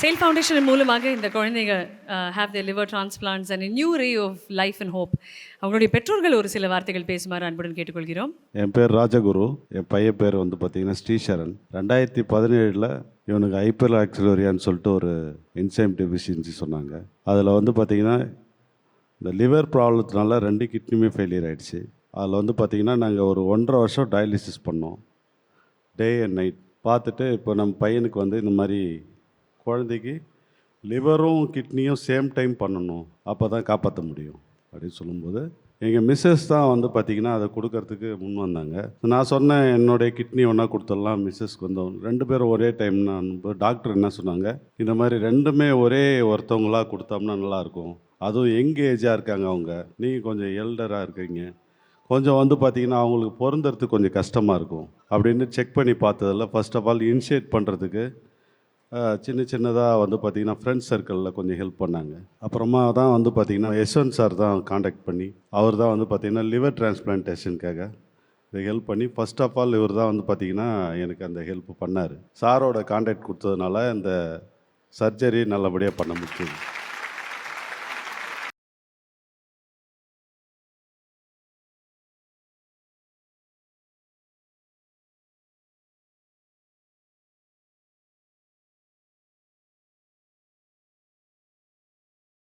SAIL foundation மூலமாக இந்த குழந்தைங்க have the liver transplants and new ray of life and hope. அவங்களுடைய பெற்றோர்கள் ஒரு சில வார்த்தைகள் பேசுமாறு அன்புடன் கேட்டுக்கொள்கிறோம். என் பேர் ராஜகுரு, என் பையன் பேர் வந்து பார்த்தீங்கன்னா ஸ்ரீசரண். 2017 இவனுக்கு ஹைப்பர் ஆக்சிலோரியான்னு சொல்லிட்டு ஒரு என்சைம் டெஃபிஷியன்சி சொன்னாங்க. அதில் வந்து பார்த்தீங்கன்னா இந்த லிவர் ப்ராப்ளத்தினால 2 கிட்னியுமே ஃபெயிலியர் ஆகிடுச்சு. அதில் வந்து பார்த்திங்கன்னா நாங்கள் ஒரு 1.5 வருஷம் டயாலிசிஸ் பண்ணோம், டே அண்ட் நைட் பார்த்துட்டு. இப்போ நம்ம பையனுக்கு வந்து இந்த மாதிரி குழந்தைக்கு லிவரும் கிட்னியும் சேம் டைம் பண்ணணும், அப்போ தான் காப்பாற்ற முடியும் அப்படின்னு சொல்லும்போது எங்கள் மிஸ்ஸஸ் தான் வந்து பார்த்திங்கன்னா அதை கொடுக்கறதுக்கு முன் வந்தாங்க. நான் சொன்னேன் என்னுடைய கிட்னி ஒன்றா கொடுத்துடலாம், மிஸ்ஸஸ்க்கு வந்தோம் 2 பேரும் ஒரே டைம்னா. டாக்டர் என்ன சொன்னாங்க, இந்த மாதிரி 2மே ஒரே ஒருத்தவங்களாக கொடுத்தோம்னா நல்லாயிருக்கும், அதுவும் யங் ஏஜாக இருக்காங்க அவங்க, நீங்கள் கொஞ்சம் எல்டராக இருக்கீங்க, கொஞ்சம் வந்து பார்த்திங்கன்னா அவங்களுக்கு பொருந்துறதுக்கு கொஞ்சம் கஷ்டமாக இருக்கும் அப்படின்னு செக் பண்ணி பார்த்ததில் ஃபர்ஸ்ட் ஆஃப் ஆல் இனிஷியேட் பண்ணுறதுக்கு சின்னதாக வந்து பார்த்திங்கன்னா ஃப்ரெண்ட்ஸ் சர்க்கிளில் கொஞ்சம் ஹெல்ப் பண்ணாங்க. அப்புறமா தான் வந்து பார்த்திங்கன்னா யஷ்வந்த் சார் தான் காண்டாக்ட் பண்ணி அவர் தான் வந்து பார்த்திங்கன்னா லிவர் டிரான்ஸ்பிளான்டேஷனுக்காக இதை ஹெல்ப் பண்ணி ஃபர்ஸ்ட் ஆஃப் ஆல் இவர் தான் வந்து பார்த்திங்கன்னா எனக்கு அந்த ஹெல்ப் பண்ணார். சாரோட காண்டாக்ட் கொடுத்ததுனால இந்த சர்ஜரி நல்லபடியாக பண்ண முடியும்.